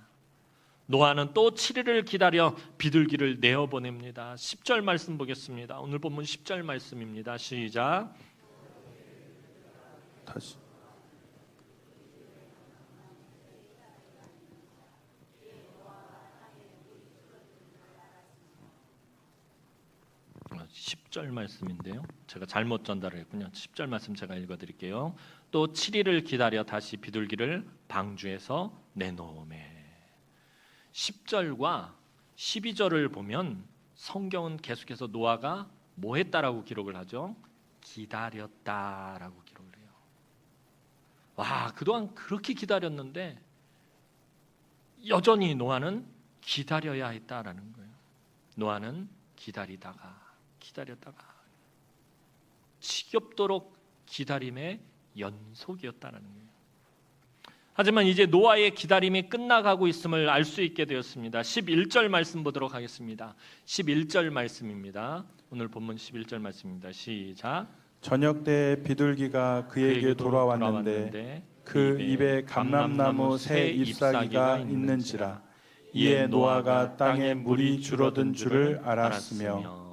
노아는 또 7일을 기다려 비둘기를 내어보냅니다. 10절 말씀 보겠습니다. 오늘 본문 10절 말씀입니다. 시작. 다시 10절 말씀인데요. 제가 잘못 전달을 했군요. 10절 말씀 제가 읽어드릴게요. 또 7일을 기다려 다시 비둘기를 방주에서 내놓으매. 10절과 12절을 보면 성경은 계속해서 노아가 뭐 했다라고 기록을 하죠? 기다렸다라고 기록을 해요. 와, 그동안 그렇게 기다렸는데 여전히 노아는 기다려야 했다라는 거예요. 노아는 기다렸다가 지겹도록 기다림의 연속이었다는 거예요. 하지만 이제 노아의 기다림이 끝나가고 있음을 알 수 있게 되었습니다. 11절 말씀 보도록 하겠습니다. 11절 말씀입니다. 오늘 본문 11절 말씀입니다. 시작. 저녁 때 비둘기가 그에게 돌아왔는데 그 입에 감람나무 새 잎사귀가 있는지라 이에 노아가 땅에 물이 줄어든 줄을 알았으며.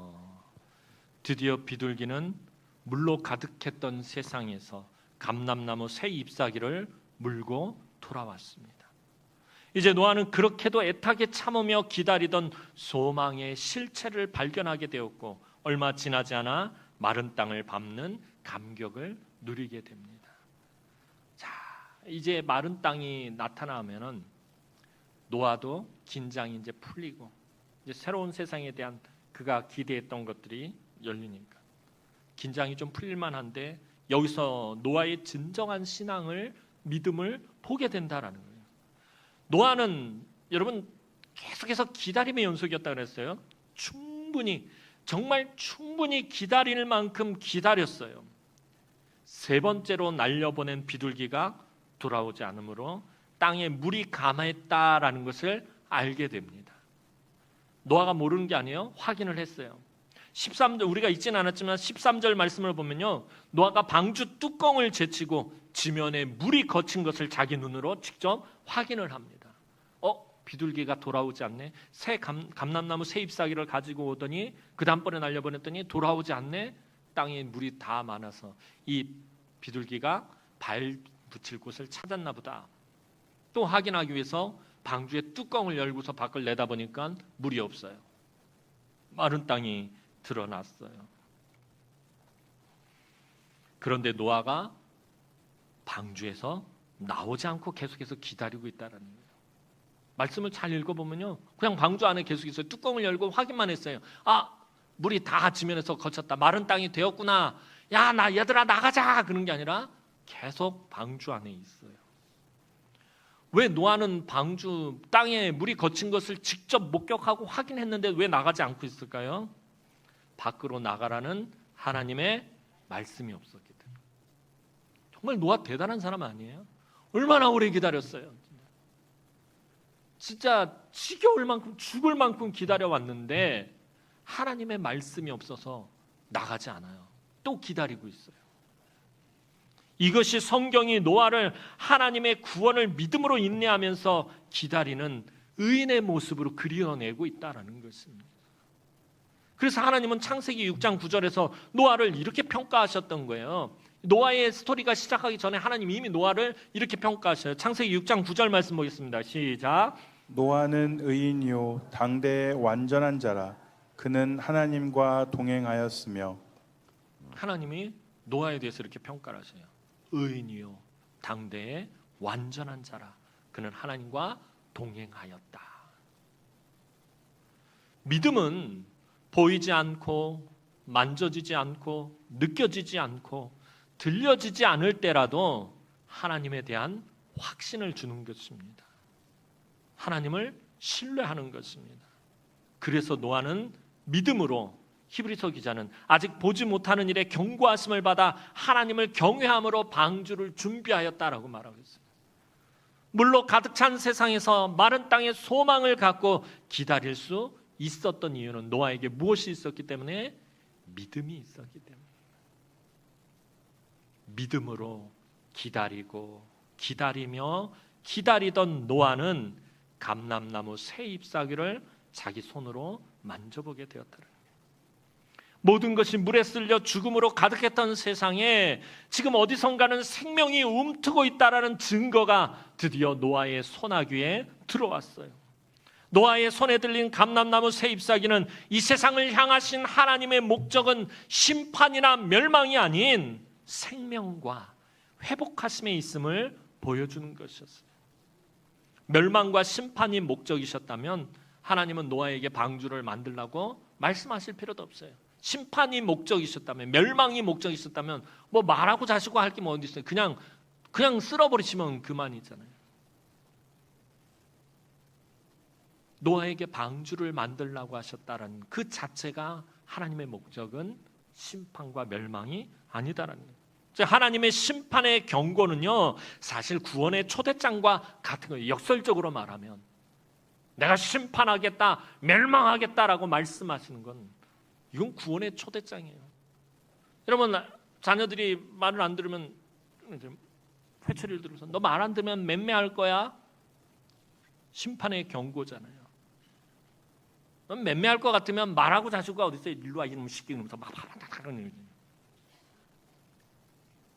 드디어 비둘기는 물로 가득했던 세상에서 감람나무 새 잎사귀를 물고 돌아왔습니다. 이제 노아는 그렇게도 애타게 참으며 기다리던 소망의 실체를 발견하게 되었고 얼마 지나지 않아 마른 땅을 밟는 감격을 누리게 됩니다. 자, 이제 마른 땅이 나타나면은 노아도 긴장이 이제 풀리고 이제 새로운 세상에 대한 그가 기대했던 것들이 열리니까 긴장이 좀 풀릴만한데 여기서 노아의 진정한 신앙을 믿음을 보게 된다라는 거예요. 노아는 여러분 계속해서 기다림의 연속이었다 그랬어요. 정말 충분히 기다릴 만큼 기다렸어요. 세 번째로 날려보낸 비둘기가 돌아오지 않으므로 땅에 물이 감했다라는 것을 알게 됩니다. 노아가 모르는 게 아니에요. 확인을 했어요. 13절 우리가 읽지는 않았지만 13절 말씀을 보면요, 노아가 방주 뚜껑을 제치고 지면에 물이 거친 것을 자기 눈으로 직접 확인을 합니다. 비둘기가 돌아오지 않네. 감람나무 새 잎사귀를 가지고 오더니 그 다음번에 날려보냈더니 돌아오지 않네. 땅에 물이 다 많아서 이 비둘기가 발 붙일 곳을 찾았나 보다. 또 확인하기 위해서 방주의 뚜껑을 열고서 밖을 내다보니까 물이 없어요. 마른 땅이 드러났어요. 그런데 노아가 방주에서 나오지 않고 계속해서 기다리고 있다는 거예요. 말씀을 잘 읽어보면요, 그냥 방주 안에 계속 있어요. 뚜껑을 열고 확인만 했어요. 물이 다 지면에서 거쳤다. 마른 땅이 되었구나. 얘들아 나가자. 그런 게 아니라 계속 방주 안에 있어요. 왜 노아는 방주 땅에 물이 거친 것을 직접 목격하고 확인했는데 왜 나가지 않고 있을까요? 밖으로 나가라는 하나님의 말씀이 없었기 때문에. 정말 노아 대단한 사람 아니에요? 얼마나 오래 기다렸어요. 진짜 지겨울 만큼 죽을 만큼 기다려왔는데 하나님의 말씀이 없어서 나가지 않아요. 또 기다리고 있어요. 이것이 성경이 노아를 하나님의 구원을 믿음으로 인내하면서 기다리는 의인의 모습으로 그려내고 있다는 것입니다. 그래서 하나님은 창세기 6장 9절에서 노아를 이렇게 평가하셨던 거예요. 노아의 스토리가 시작하기 전에 하나님 이미 노아를 이렇게 평가하셔요. 창세기 6장 9절 말씀 보겠습니다. 시작. 노아는 의인이요 당대의 완전한 자라. 그는 하나님과 동행하였으며. 하나님이 노아에 대해서 이렇게 평가를 하셔요. 의인이요 당대의 완전한 자라. 그는 하나님과 동행하였다. 믿음은 보이지 않고 만져지지 않고 느껴지지 않고 들려지지 않을 때라도 하나님에 대한 확신을 주는 것입니다. 하나님을 신뢰하는 것입니다. 그래서 노아는 믿음으로, 히브리서 기자는 아직 보지 못하는 일에 경고하심을 받아 하나님을 경외함으로 방주를 준비하였다라고 말하고 있습니다. 물로 가득 찬 세상에서 마른 땅에 소망을 갖고 기다릴 수 있었던 이유는 노아에게 무엇이 있었기 때문에? 믿음이 있었기 때문에. 믿음으로 기다리고 기다리며 기다리던 노아는 감람나무 새 잎사귀를 자기 손으로 만져보게 되었다는 거예요. 모든 것이 물에 쓸려 죽음으로 가득했던 세상에 지금 어디선가는 생명이 움트고 있다라는 증거가 드디어 노아의 소나귀에 들어왔어요. 노아의 손에 들린 감람나무 새 잎사귀는 이 세상을 향하신 하나님의 목적은 심판이나 멸망이 아닌 생명과 회복하심에 있음을 보여주는 것이었어요. 멸망과 심판이 목적이셨다면 하나님은 노아에게 방주를 만들라고 말씀하실 필요도 없어요. 심판이 목적이셨다면, 멸망이 목적이셨다면 뭐 말하고 자시고 할 게 뭐 어디 있어요. 그냥 쓸어버리시면 그만이잖아요. 노아에게 방주를 만들라고 하셨다라는 그 자체가 하나님의 목적은 심판과 멸망이 아니다라는 거예요. 하나님의 심판의 경고는요, 사실 구원의 초대장과 같은 거예요. 역설적으로 말하면 내가 심판하겠다, 멸망하겠다라고 말씀하시는 건 이건 구원의 초대장이에요. 여러분, 자녀들이 말을 안 들으면 회초리를 들어서 너 말 안 들으면 맴매할 거야. 심판의 경고잖아요. 넌 맴매할 것 같으면 말하고 자식과 어디 있어요? 일로 와 이놈 시끼 이러면서 막 하는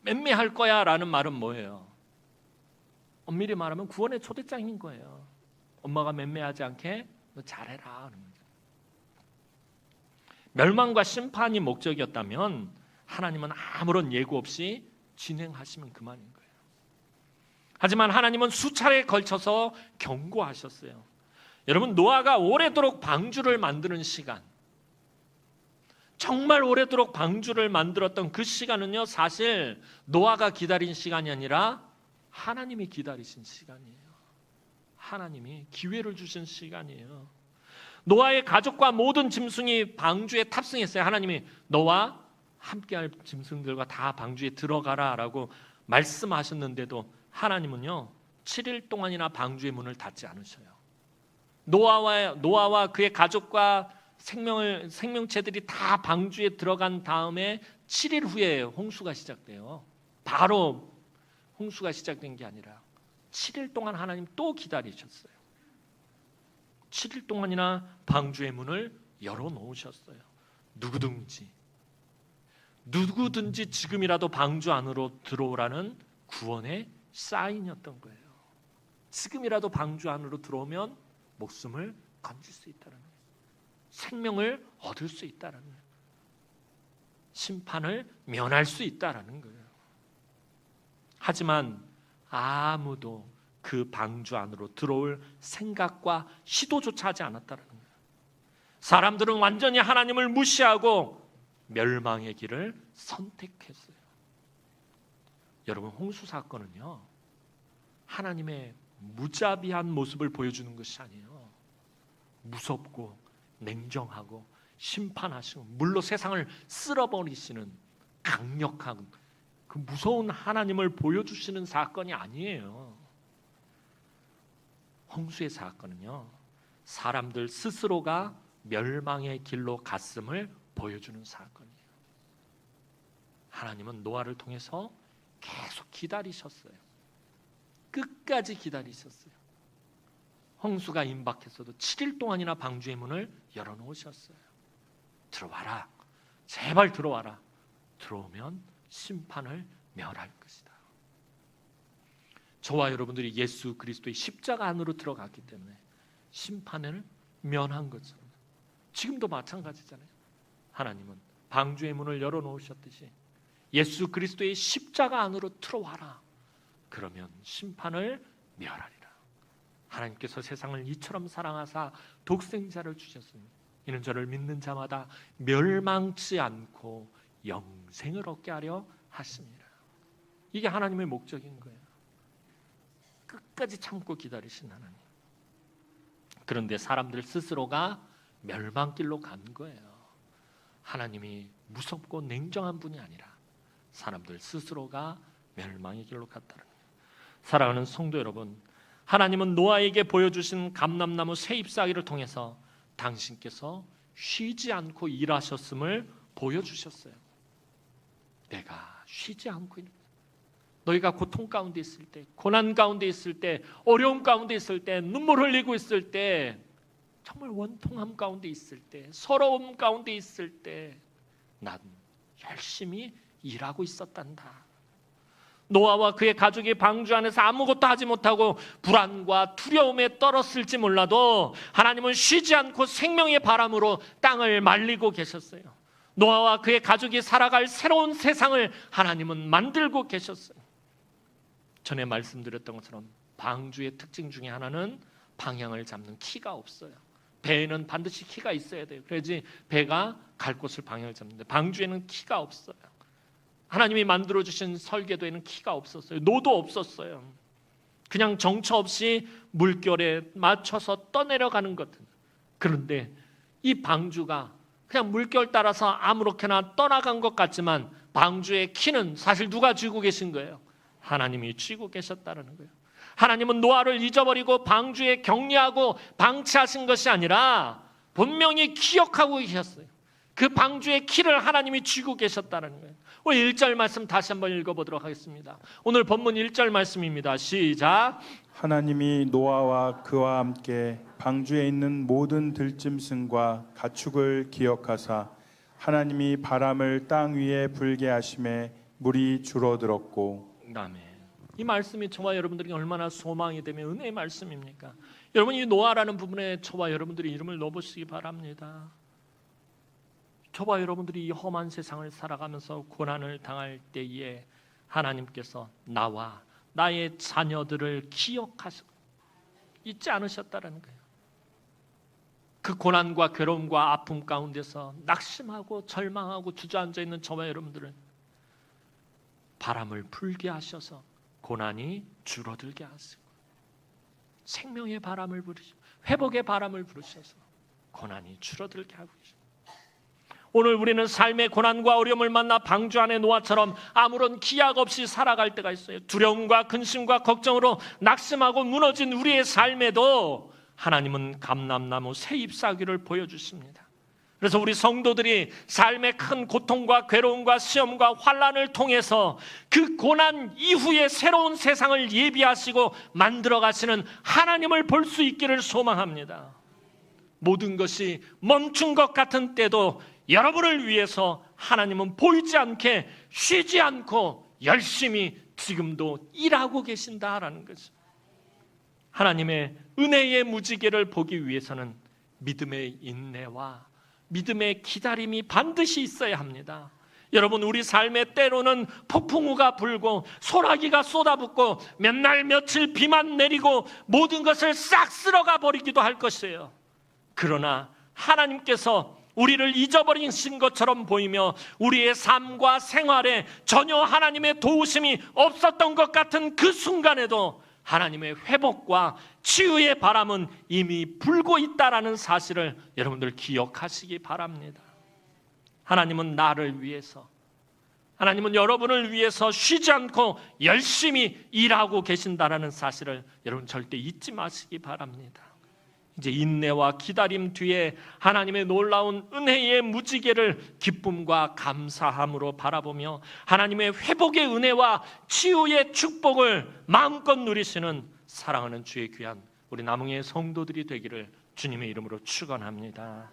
맴매할 거야 라는 말은 뭐예요? 엄밀히 말하면 구원의 초대장인 거예요. 엄마가 맴매하지 않게 너 잘해라 하는 거죠. 멸망과 심판이 목적이었다면 하나님은 아무런 예고 없이 진행하시면 그만인 거예요. 하지만 하나님은 수차례에 걸쳐서 경고하셨어요. 여러분, 노아가 오래도록 방주를 만드는 시간, 정말 오래도록 방주를 만들었던 그 시간은요, 사실 노아가 기다린 시간이 아니라 하나님이 기다리신 시간이에요. 하나님이 기회를 주신 시간이에요. 노아의 가족과 모든 짐승이 방주에 탑승했어요. 하나님이 너와 함께할 짐승들과 다 방주에 들어가라 라고 말씀하셨는데도 하나님은요 7일 동안이나 방주의 문을 닫지 않으셔요. 노아와 그의 가족과 생명체들이 다 방주에 들어간 다음에 7일 후에 홍수가 시작돼요. 바로 홍수가 시작된 게 아니라 7일 동안 하나님 또 기다리셨어요. 7일 동안이나 방주의 문을 열어놓으셨어요. 누구든지 지금이라도 방주 안으로 들어오라는 구원의 사인이었던 거예요. 지금이라도 방주 안으로 들어오면 목숨을 건질 수 있다는 거예요. 생명을 얻을 수 있다는 거예요. 심판을 면할 수 있다는 거예요. 하지만 아무도 그 방주 안으로 들어올 생각과 시도조차 하지 않았다는 거예요. 사람들은 완전히 하나님을 무시하고 멸망의 길을 선택했어요. 여러분, 홍수 사건은요 하나님의 무자비한 모습을 보여주는 것이 아니에요. 무섭고 냉정하고 심판하시고 물로 세상을 쓸어버리시는 강력한 그 무서운 하나님을 보여주시는 사건이 아니에요. 홍수의 사건은요 사람들 스스로가 멸망의 길로 갔음을 보여주는 사건이에요. 하나님은 노아를 통해서 계속 기다리셨어요. 끝까지 기다리셨어요. 홍수가 임박했어도 7일 동안이나 방주의 문을 열어놓으셨어요. 들어와라, 제발 들어와라. 들어오면 심판을 면할 것이다. 저와 여러분들이 예수 그리스도의 십자가 안으로 들어갔기 때문에 심판을 면한 것처럼 지금도 마찬가지잖아요. 하나님은 방주의 문을 열어놓으셨듯이 예수 그리스도의 십자가 안으로 들어와라. 그러면 심판을 면하리라. 하나님께서 세상을 이처럼 사랑하사 독생자를 주셨으니 이는 저를 믿는 자마다 멸망치 않고 영생을 얻게 하려 하심이라. 이게 하나님의 목적인 거예요. 끝까지 참고 기다리신 하나님. 그런데 사람들 스스로가 멸망길로 간 거예요. 하나님이 무섭고 냉정한 분이 아니라 사람들 스스로가 멸망의 길로 갔다는 거예요. 사랑하는 성도 여러분, 하나님은 노아에게 보여주신 감람나무 새 잎사귀를 통해서 당신께서 쉬지 않고 일하셨음을 보여주셨어요. 내가 쉬지 않고 너희가 고통 가운데 있을 때, 고난 가운데 있을 때, 어려움 가운데 있을 때, 눈물 흘리고 있을 때, 정말 원통함 가운데 있을 때, 서러움 가운데 있을 때 난 열심히 일하고 있었단다. 노아와 그의 가족이 방주 안에서 아무것도 하지 못하고 불안과 두려움에 떨었을지 몰라도 하나님은 쉬지 않고 생명의 바람으로 땅을 말리고 계셨어요. 노아와 그의 가족이 살아갈 새로운 세상을 하나님은 만들고 계셨어요. 전에 말씀드렸던 것처럼 방주의 특징 중에 하나는 방향을 잡는 키가 없어요. 배에는 반드시 키가 있어야 돼요. 그래야지 배가 갈 곳을 방향을 잡는데 방주에는 키가 없어요. 하나님이 만들어주신 설계도에는 키가 없었어요. 노도 없었어요. 그냥 정처 없이 물결에 맞춰서 떠내려가는 것은. 그런데 이 방주가 그냥 물결 따라서 아무렇게나 떠나간 것 같지만 방주의 키는 사실 누가 쥐고 계신 거예요? 하나님이 쥐고 계셨다는 거예요. 하나님은 노아를 잊어버리고 방주에 격리하고 방치하신 것이 아니라 분명히 기억하고 계셨어요. 그 방주의 키를 하나님이 쥐고 계셨다는 거예요. 우리 1절 말씀 다시 한번 읽어보도록 하겠습니다. 오늘 본문 1절 말씀입니다. 시작. 하나님이 노아와 그와 함께 방주에 있는 모든 들짐승과 가축을 기억하사 하나님이 바람을 땅 위에 불게 하심에 물이 줄어들었고. 아멘. 이 말씀이 저와 여러분들에게 얼마나 소망이 되며 은혜의 말씀입니까? 여러분, 이 노아라는 부분에 저와 여러분들이 이름을 넣어보시기 바랍니다. 저와 여러분들이 이 험한 세상을 살아가면서 고난을 당할 때에 하나님께서 나와 나의 자녀들을 기억하시고 잊지 않으셨다라는 거예요. 그 고난과 괴로움과 아픔 가운데서 낙심하고 절망하고 주저앉아 있는 저와 여러분들을 바람을 불게 하셔서 고난이 줄어들게 하시고 생명의 바람을 부르시고 회복의 바람을 부르셔서 고난이 줄어들게 하고 계십니다. 오늘 우리는 삶의 고난과 어려움을 만나 방주 안의 노아처럼 아무런 기약 없이 살아갈 때가 있어요. 두려움과 근심과 걱정으로 낙심하고 무너진 우리의 삶에도 하나님은 감람나무 새 잎사귀를 보여주십니다. 그래서 우리 성도들이 삶의 큰 고통과 괴로움과 시험과 환난을 통해서 그 고난 이후의 새로운 세상을 예비하시고 만들어 가시는 하나님을 볼 수 있기를 소망합니다. 모든 것이 멈춘 것 같은 때도 여러분을 위해서 하나님은 보이지 않게 쉬지 않고 열심히 지금도 일하고 계신다라는 거죠. 하나님의 은혜의 무지개를 보기 위해서는 믿음의 인내와 믿음의 기다림이 반드시 있어야 합니다. 여러분, 우리 삶에 때로는 폭풍우가 불고 소나기가 쏟아붓고 몇 날 며칠 비만 내리고 모든 것을 싹 쓸어가 버리기도 할 것이에요. 그러나 하나님께서 우리를 잊어버리신 것처럼 보이며 우리의 삶과 생활에 전혀 하나님의 도우심이 없었던 것 같은 그 순간에도 하나님의 회복과 치유의 바람은 이미 불고 있다라는 사실을 여러분들 기억하시기 바랍니다. 하나님은 나를 위해서, 하나님은 여러분을 위해서 쉬지 않고 열심히 일하고 계신다라는 사실을 여러분 절대 잊지 마시기 바랍니다. 이제 인내와 기다림 뒤에 하나님의 놀라운 은혜의 무지개를 기쁨과 감사함으로 바라보며 하나님의 회복의 은혜와 치유의 축복을 마음껏 누리시는 사랑하는 주의 귀한 우리 남흥의 성도들이 되기를 주님의 이름으로 축원합니다.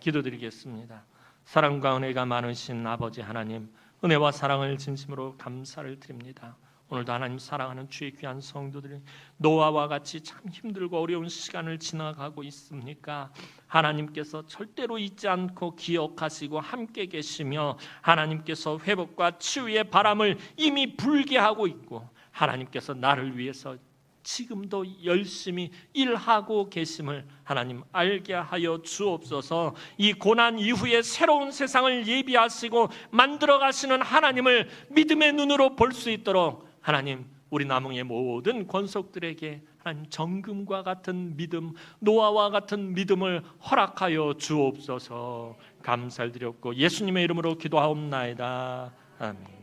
기도드리겠습니다. 사랑과 은혜가 많으신 아버지 하나님, 은혜와 사랑을 진심으로 감사를 드립니다. 오늘도 하나님 사랑하는 주의 귀한 성도들이 노아와 같이 참 힘들고 어려운 시간을 지나가고 있습니까? 하나님께서 절대로 잊지 않고 기억하시고 함께 계시며 하나님께서 회복과 치유의 바람을 이미 불게 하고 있고 하나님께서 나를 위해서 지금도 열심히 일하고 계심을 하나님 알게 하여 주옵소서. 이 고난 이후에 새로운 세상을 예비하시고 만들어 가시는 하나님을 믿음의 눈으로 볼 수 있도록 하나님, 우리 남흥의 모든 권속들에게 하나님 정금과 같은 믿음, 노아와 같은 믿음을 허락하여 주옵소서. 감사를 드렸고 예수님의 이름으로 기도하옵나이다. 아멘.